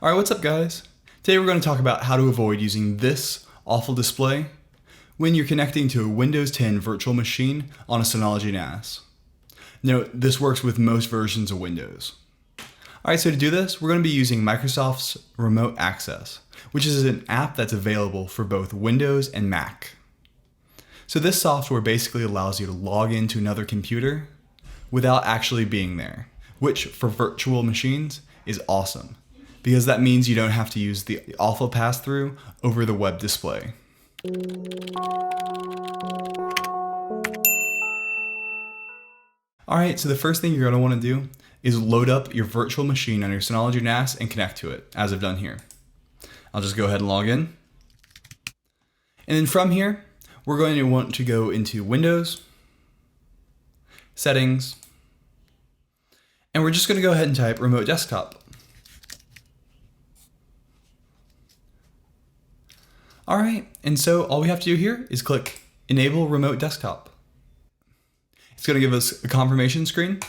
Alright, what's up guys? Today we're going to talk about how to avoid using this awful display when you're connecting to a Windows 10 virtual machine on a Synology NAS. Note, this works with most versions of Windows. Alright, so to do this, we're going to be using Microsoft's Remote Access, which is an app that's available for both Windows and Mac. So this software basically allows you to log into another computer without actually being there, which for virtual machines is awesome, because that means you don't have to use the awful pass-through over the web display. Alright, so the first thing you're going to want to do is load up your virtual machine on your Synology NAS and connect to it, as I've done here. I'll just go ahead and log in. And then from here, we're going to want to go into Windows, Settings, and we're just going to go ahead and type Remote Desktop. Alright, and so all we have to do here is click Enable Remote Desktop. It's going to give us a confirmation screen.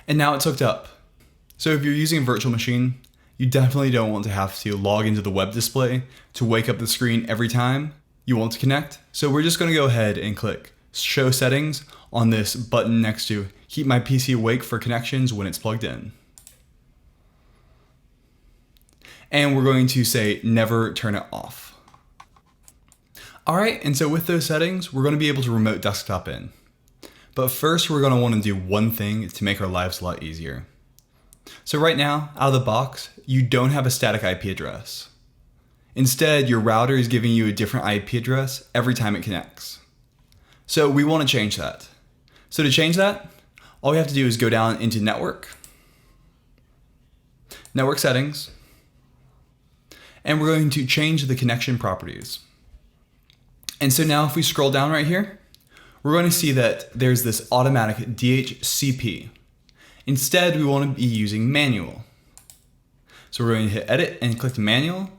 And now it's hooked up. So if you're using a virtual machine, you definitely don't want to have to log into the web display to wake up the screen every time you want to connect. So we're just going to go ahead and click Show Settings on this button next to Keep My PC Awake for connections when it's plugged in. And we're going to say never turn it off. Alright, and so with those settings, we're going to be able to remote desktop in. But first, we're going to want to do one thing to make our lives a lot easier. So right now, out of the box, you don't have a static IP address. Instead, your router is giving you a different IP address every time it connects. So we want to change that. So to change that, all we have to do is go down into Network, Network Settings, and we're going to change the connection properties. And so now if we scroll down right here, we're going to see that there's this automatic DHCP. Instead, we want to be using manual. So we're going to hit edit and click manual,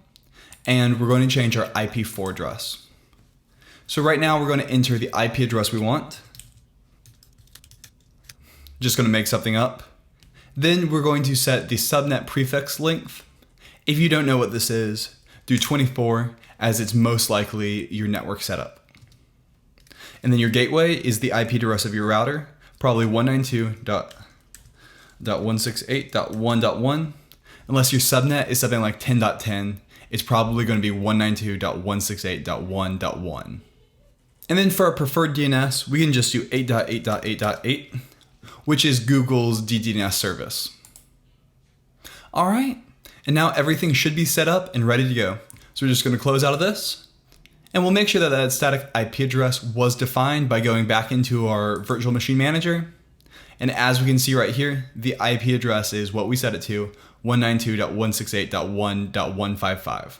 and we're going to change our IP4 address. So right now we're going to enter the IP address we want. Just going to make something up. Then we're going to set the subnet prefix length. If you don't know what this is, do 24, as it's most likely your network setup. And then your gateway is the IP address of your router, probably 192.168.1.1. Unless your subnet is something like 10.10, it's probably going to be 192.168.1.1. And then for our preferred DNS, we can just do 8.8.8.8, which is Google's DDNS service. All right. And now everything should be set up and ready to go. So we're just going to close out of this, and we'll make sure that that static IP address was defined by going back into our virtual machine manager. And as we can see right here, the IP address is what we set it to, 192.168.1.155.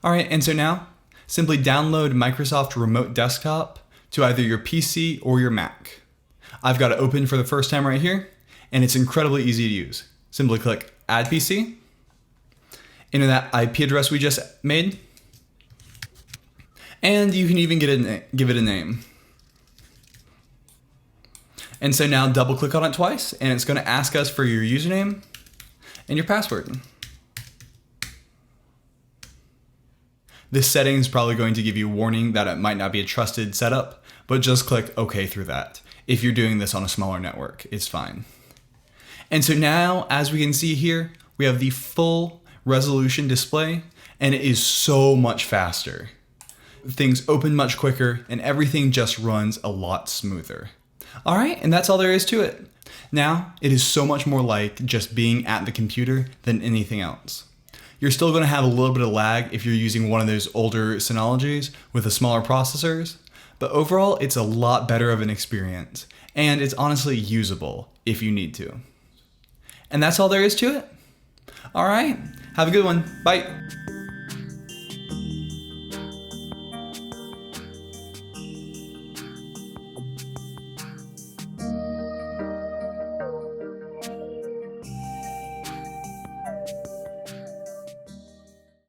All right, and so now simply download Microsoft Remote Desktop to either your PC or your Mac. I've got it open for the first time right here, and it's incredibly easy to use. Simply click Add PC, enter that IP address we just made, and you can even give it a name. And so now double click on it twice, and it's going to ask us for your username and your password. This setting is probably going to give you a warning that it might not be a trusted setup, but just click OK through that. If you're doing this on a smaller network, it's fine. And so now, as we can see here, we have the full resolution display, and it is so much faster. Things open much quicker, and everything just runs a lot smoother. All right, and that's all there is to it. Now, it is so much more like just being at the computer than anything else. You're still going to have a little bit of lag if you're using one of those older Synologys with the smaller processors, but overall, it's a lot better of an experience, and it's honestly usable if you need to. And that's all there is to it. All right, have a good one. Bye.